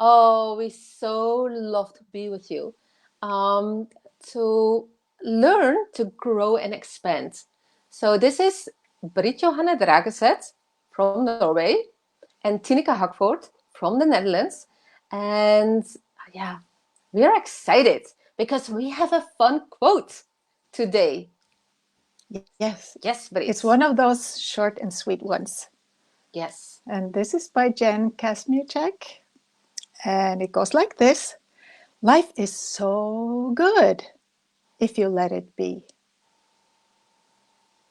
Oh, we so love to be with you. To learn, to grow and expand. So this is Brit Johanna Drageset from Norway and Tineke Hakvoort from the Netherlands. And yeah, we are excited because we have a fun quote today. Yes, Yes, it's Brit. one of those short and sweet ones. Yes. And this is by Jen Kazmierczak. And it goes like this: Life is so good if you let it be.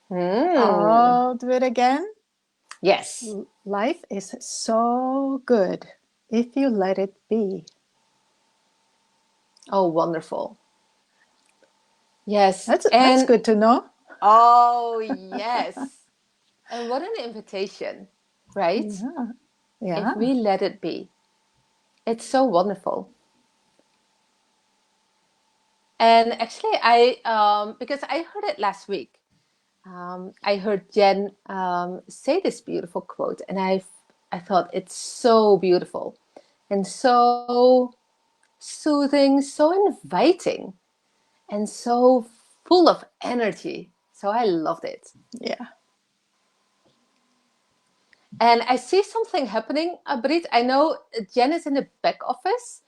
Hmm. I'll do it again. Yes. Life is so good if you let it be. Oh, wonderful. Yes. That's And good to know. oh, yes. And what an invitation, right? Yeah, If yeah. we let it be. It's so wonderful. And actually, because I heard it last week, I heard Jen say this beautiful quote, and I thought it's so beautiful and so soothing, so inviting, and so full of energy. So I loved it. Yeah. And I see something happening, Brit. I know Jen is in the back office,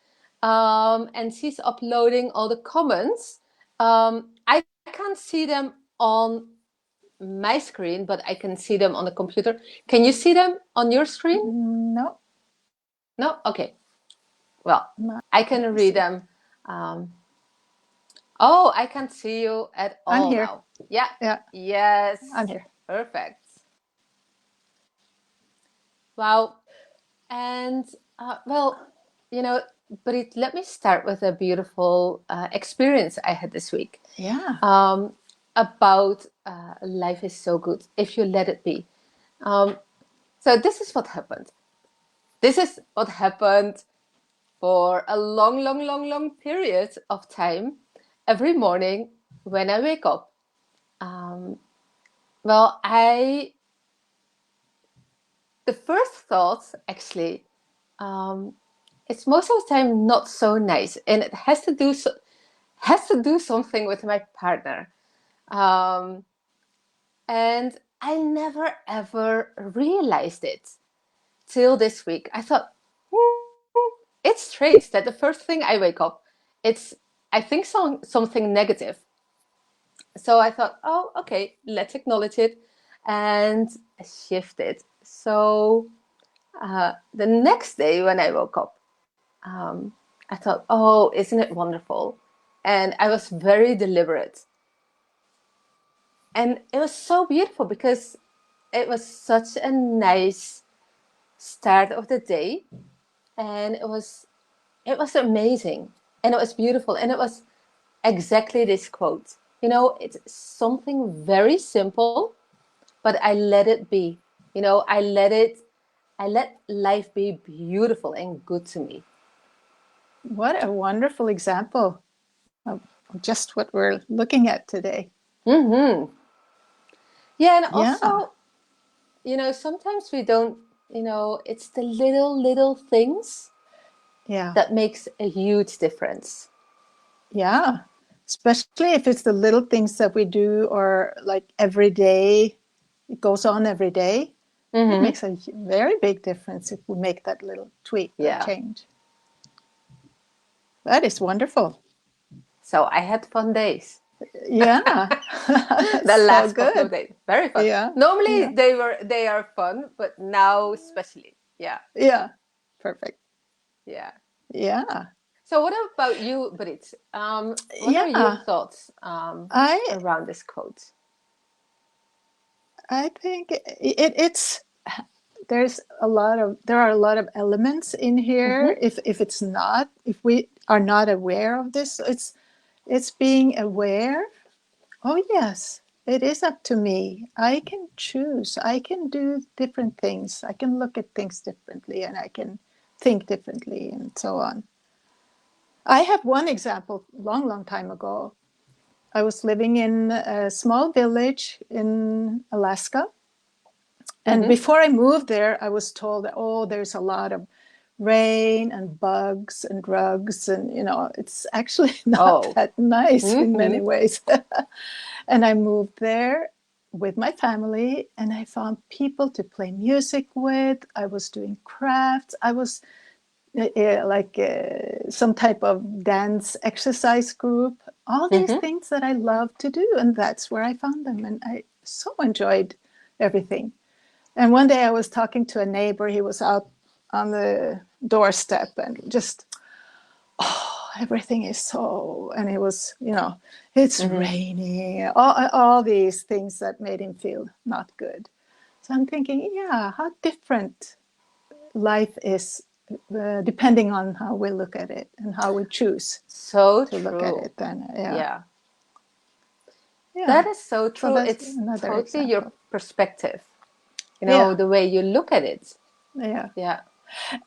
and she's uploading all the comments. I can't see them on my screen, but I can see them on the computer. Can you see them on your screen? No, No? Okay. Well, no. I Let can me read see. them. Um, oh, I can't see you at I'm all here. now. Yeah. Yeah, I'm Yes. here. Perfect. Wow. And well, you know, Brit, let me start with a beautiful experience I had this week Yeah. um, about life is so good if you let it be. Um, so this is what happened. This is what happened for a long, long, long, long period of time. Every morning when I wake up, um, well, I the first thought actually um, it's most of the time not so nice, and it has to do something with my partner. Um, and I never ever realized it till this week. I thought, it's strange that the first thing I wake up, it's I think something negative. So I thought, oh, okay, let's acknowledge it and shift it. So the next day when I woke up, I thought, oh, isn't it wonderful? And I was very deliberate. And it was so beautiful because it was such a nice start of the day. And it was amazing. And it was beautiful. And it was exactly this quote. It's something very simple, but I let it be. I let life be beautiful and good to me. What a wonderful example of just what we're looking at today. Hmm. Yeah, and Yeah. also, sometimes we don't, it's the little things Yeah. that makes a huge difference. Yeah. Especially if it's the little things that we do or like every day, it goes on every day. It Hmm. makes a very big difference if we make that little tweak or Yeah. change. That is wonderful. So I had fun days. Yeah. The So last couple of good. days, very fun. Yeah. Normally Yeah. they are fun, but now especially. Yeah, Yeah. Perfect. yeah. Yeah. So what about you, Brit? What are your Yeah. thoughts I around this quote? I think it's there are a lot of elements in here. Hmm. If we are not aware of this, it's being aware. Oh yes, it is up to me. I can choose. I can do different things. I can look at things differently, and I can think differently, and so on. I have one example. Long, long time ago, I was living in a small village in Alaska. And Hmm. before I moved there, I was told that, oh, there's a lot of rain and bugs and drugs, and it's actually not Oh. that nice in many Mm-hmm. ways. And I moved there with my family, and I found people to play music with. I was doing crafts. I was some type of dance exercise group. All these Mm-hmm. things that I love to do, and that's where I found them, and I so enjoyed everything. And one day I was talking to a neighbor. He was out on the doorstep, and just, oh, everything is so, and it was, it's Mm-hmm. raining, all these things that made him feel not good. So I'm thinking, yeah, how different life is depending on how we look at it and how we choose So to look at true. it. And Yeah. yeah. That is so So true. that's It's another totally your example. perspective, Yeah, the way you look at it. yeah. Yeah.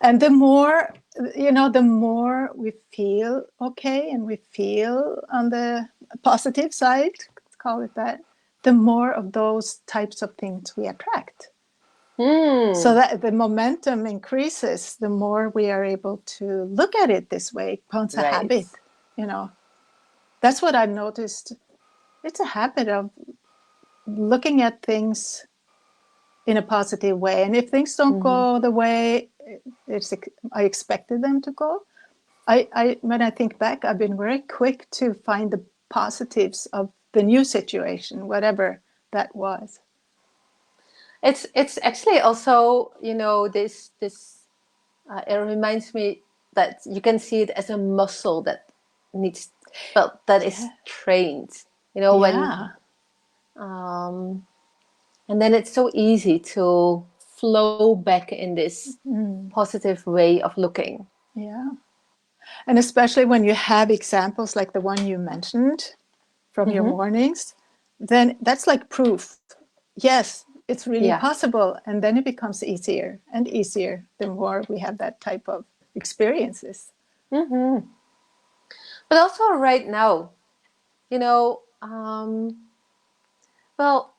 And the more we feel okay and we feel on the positive side, let's call it that, the more of those types of things we attract. So Hmm. that the momentum increases, the more we are able to look at it this way. It becomes a Right. habit, you know. That's what I've noticed. It's a habit of looking at things in a positive way. And if things don't Mm-hmm. go the way I expected them to go, when I think back, I've been very quick to find the positives of the new situation, whatever that was. It's actually also, this it reminds me that you can see it as a muscle that needs, well, that is Yeah, trained, when yeah, um and then it's so easy to flow back in this positive way of looking. yeah. And especially when you have examples like the one you mentioned from your Mm-hmm. mornings, then that's like proof. Yes, it's really Yeah. possible. And then it becomes easier and easier the more we have that type of experiences. Mm-hmm. But also right now, well,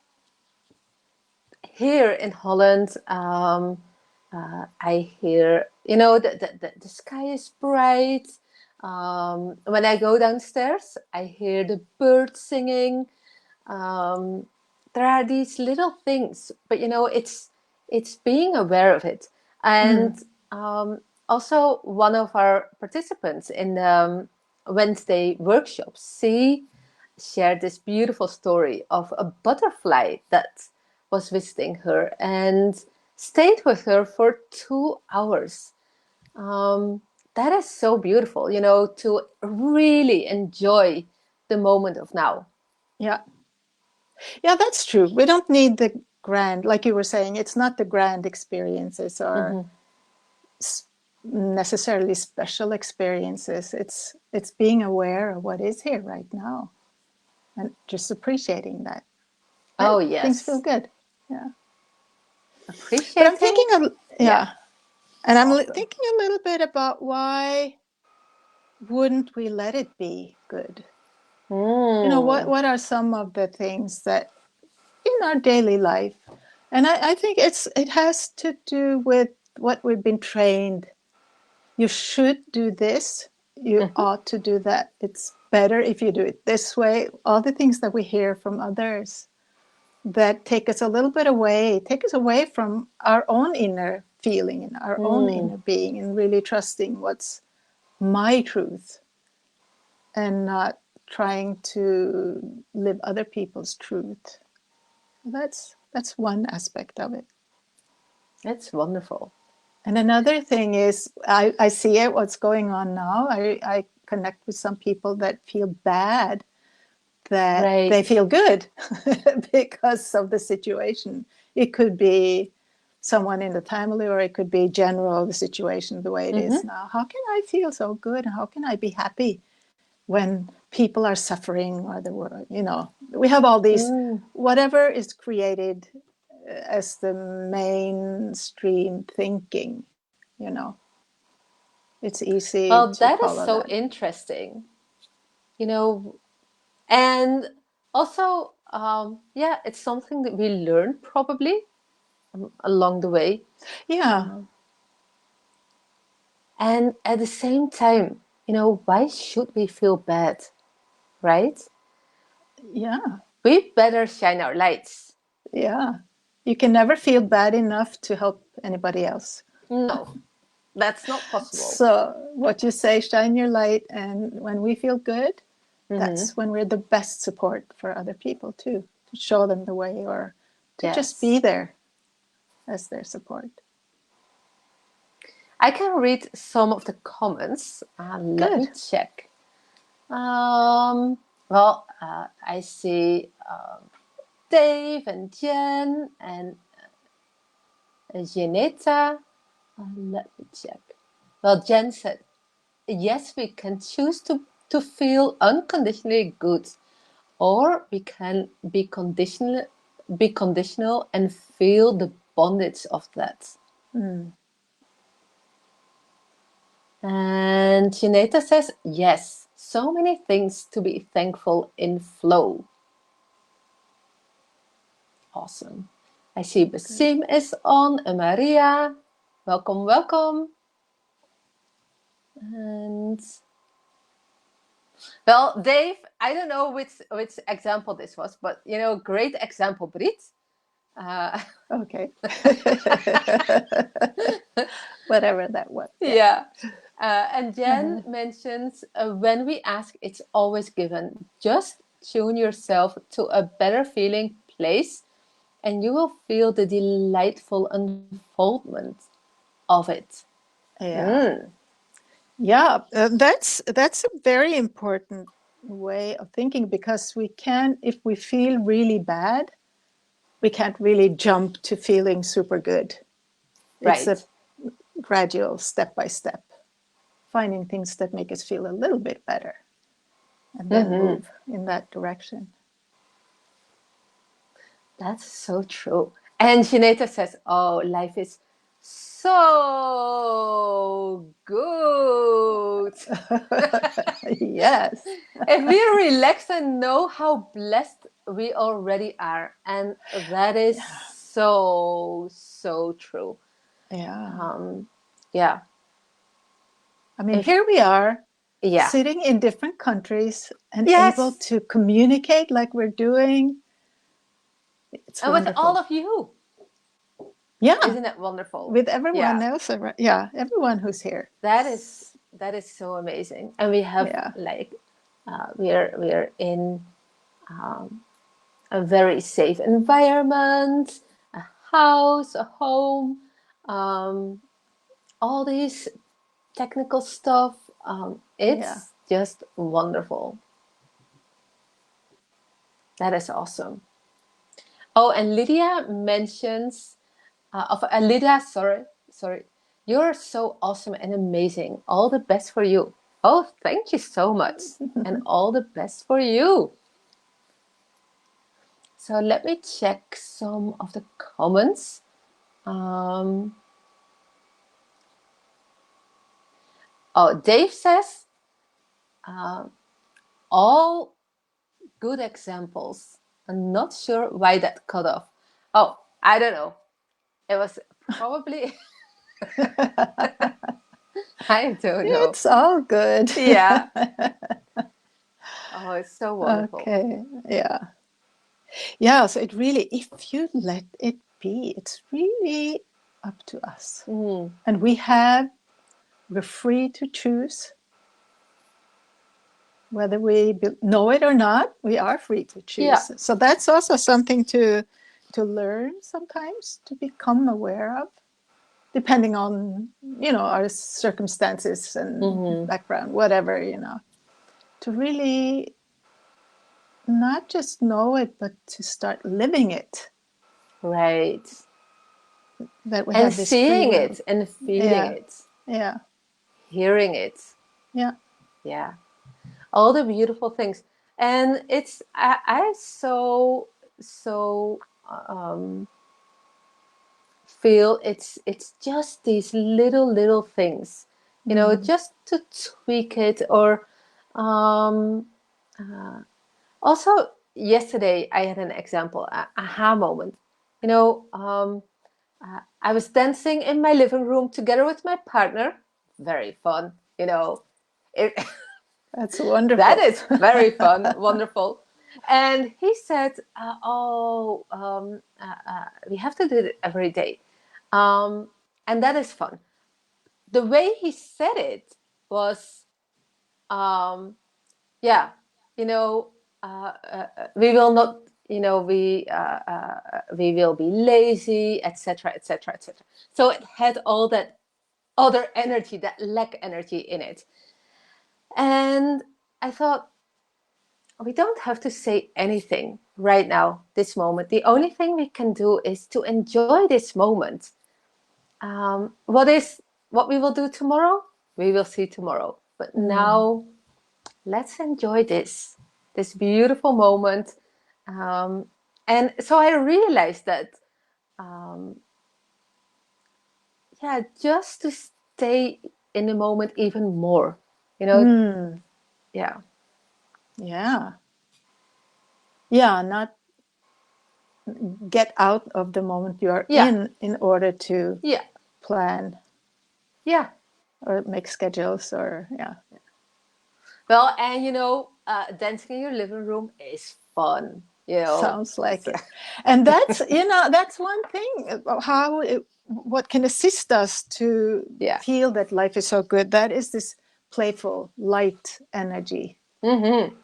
here in Holland, I hear, the sky is bright. When I go downstairs, I hear the birds singing. Um, there are these little things, but it's being aware of it. And Mm. also, one of our participants in the Wednesday workshop, she shared this beautiful story of a butterfly that was visiting her and stayed with her for 2 hours. Um, that is so beautiful, to really enjoy the moment of now. Yeah. Yeah, that's true. We don't need the grand, like you were saying, it's not the grand experiences or Mm-hmm. necessarily special experiences. It's being aware of what is here right now and just appreciating that. Oh, Things feel yes. good. Yeah. But I'm Appreciating. thinking Yeah, yeah, and it's I'm awesome. thinking a little bit about why wouldn't we let it be good? What Mm. what are some of the things that in our daily life, and I think it has to do with what we've been trained. You should do this, you Mm-hmm. ought to do that, it's better if you do it this way, all the things that we hear from others that take us away from our own inner feeling and our own Mm. inner being, and really trusting what's my truth and not trying to live other people's truth. That's one aspect of it. It's wonderful. And another thing is, I see it, what's going on now. I connect with some people that feel bad that they Right. feel good because of the situation. It could be someone in the family, or it could be general, the situation the way it is Mm-hmm. now. How can I feel so good? How can I be happy when people are suffering, or the world, we have all these, Mm. whatever is created as the mainstream thinking, you know it's easy Well, to that is follow so that. interesting, you know, and also, yeah, it's something that we learn probably along the way. Yeah, Um, And at the same time, why should we feel bad, right? Yeah. We better shine our lights. Yeah. You can never feel bad enough to help anybody else. No, that's not possible. So, what you say, shine your light. And when we feel good, that's when we're the best support for other people too, to show them the way or to just be Yes. there as their support. I can read some of the comments. Let Good. me check. Well, I see Dave and Jen and Janeta. Let me check. Well, Jen said, yes, we can choose to feel unconditionally good, or we can be conditional and feel the bondage of that. And Janeta says, yes, so many things to be thankful in flow. Awesome. I see Basim is on, and Maria. Welcome, welcome. And well, Dave, I don't know which example this was, but great example, Brit. Okay. Whatever that was. Yeah. And Jen mentions when we ask, it's always given. Just tune yourself to a better feeling place, and you will feel the delightful unfoldment of it. Yeah. Yeah. That's a very important way of thinking, because we can, if we feel really bad, we can't really jump to feeling super good. It's a Right. gradual, step by step, finding things that make us feel a little bit better and then move in that direction. That's so true. And Janeta says, oh, life is so good. Yes. If we relax and know how blessed we already are. And that is so, so true. Yeah. Yeah. I mean, If, here we are yeah. sitting in different countries and able Yes. to communicate like we're doing. It's And with all wonderful. of you. Yeah. Isn't it wonderful? With everyone Yeah. else. Yeah. Everyone who's here. That is so amazing. And we have Yeah. we're in a very safe environment, a house, a home, all these technical stuff. Yeah. It's just wonderful. That is awesome. Oh, and Lydia mentions, Lydia, sorry, you're so awesome and amazing. All the best for you. Oh, thank you so much. And all the best for you. So let me check some of the comments. Oh, Dave says, all good examples. I'm not sure why that cut off. Oh, I don't know. It was probably, I don't know. It's all good. Yeah. Oh, it's so wonderful. Okay. Yeah. Yeah. So it really, if you let it be, it's really up to us. And we're free to choose whether we know it or not. We are free to Yeah. choose. So that's also something to learn sometimes, to become aware of, depending on our circumstances and background, whatever, to really not just know it, but to start living it. Right. That we And have this free seeing will. it and feeling Yeah. it, Yeah. hearing it. Yeah. Yeah. All the beautiful things. And I so um, feel it's just these little things, just to tweak it. Or also yesterday I had an example, aha moment. I was dancing in my living room together with my partner, very fun. You know, it, That's that wonderful. is very fun, wonderful. And he said, we have to do it every day. Um, and that is fun. The way he said it was, um, yeah, you know, we will not, we will be lazy, etc., etc., etc. So it had all that other energy, that lack energy in it. And I thought, we don't have to say anything right now, this moment. The only thing we can do is to enjoy this moment. What we will do tomorrow, we will see tomorrow. But Mm. now, let's enjoy this beautiful moment. Um, and so I realized that, um, yeah, just to stay in the moment even more, you know, Mm. yeah, Yeah. Yeah, not get out of the moment you are yeah, in order to yeah, plan yeah. or make schedules or yeah. Well, and dancing in your living room is fun, Sounds like So, it. And that's, that's one thing how what can assist us to yeah. feel that life is so good. That is this playful, light energy. Mm-hmm.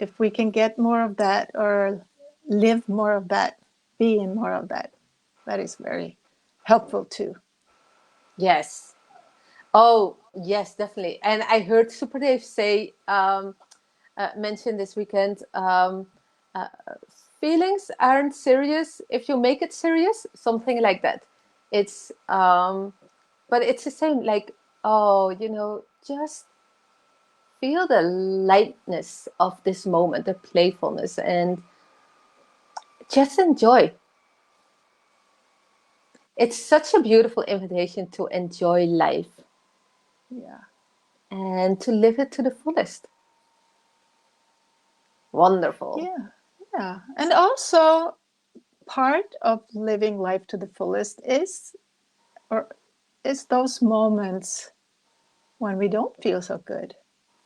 If we can get more of that or live more of that, be in more of that, that is very helpful too. Yes. Oh, yes, definitely. And I heard Super Dave say, mention this weekend, uh, feelings aren't serious if you make it serious, something like that. It's, but it's the same, like, oh, just feel the lightness of this moment, the playfulness, and just enjoy. It's such a beautiful invitation to enjoy life Yeah. and to live it to the fullest. Wonderful. Yeah. Yeah. And also part of living life to the fullest or is those moments when we don't feel so good.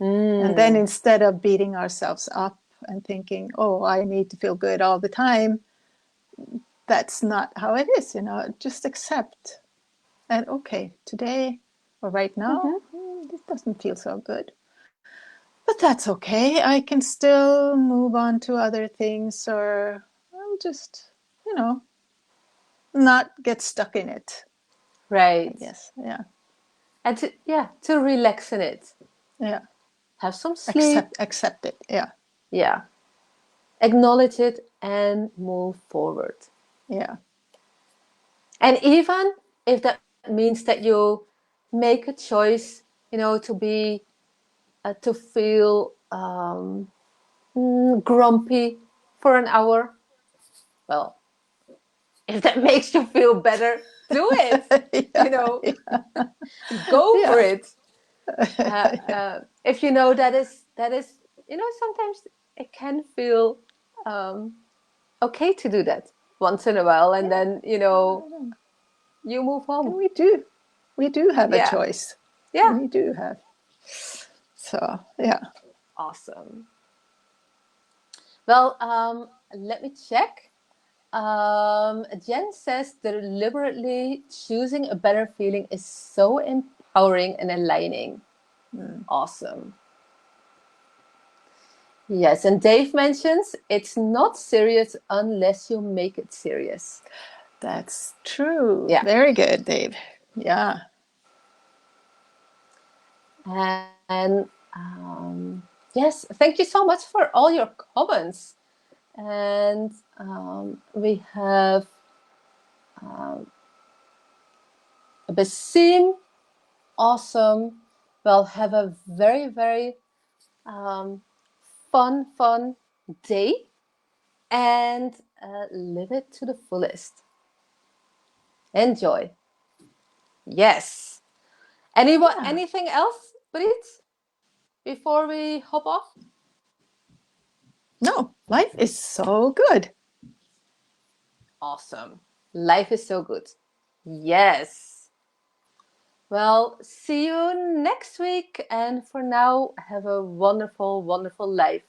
And then Mm, instead of beating ourselves up and thinking, oh, I need to feel good all the time, that's not how it is, just accept. And okay, today or right now, mm-hmm. this doesn't feel so good. But that's okay. I can still move on to other things or I'll just, you know, not get stuck in it, I Right. guess. Yeah. And to relax in it. Yeah. Have some sleep. Accept it. Yeah. Yeah. Acknowledge it and move forward. Yeah. And even if that means that you make a choice, to feel grumpy for an hour, well, if that makes you feel better, do it. You Yeah. know, go for Yeah. it. If that is, sometimes it can feel um, okay to do that once in a while, and Yeah. then you move And on. we do have a Yeah, choice. yeah, We do have. So, yeah. awesome. Well, let me check. Jen says deliberately choosing a better feeling is so empowering and aligning. Mm. Awesome. Yes, and Dave mentions it's not serious unless you make it serious. That's true. Yeah. Very good, Dave. Yeah. And yes, thank you so much for all your comments. And we have Basim. Awesome. Well, have a very, very um, fun day and live it to the fullest. Enjoy. Yes. Yeah. Anything else, Brit, before we hop off? No, life is so good. Awesome. Life is so good. Yes. Well, see you next week. And for now, have a wonderful, wonderful life.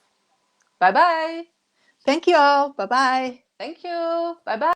Bye bye. Thank you all. Bye bye. Thank you. Bye bye.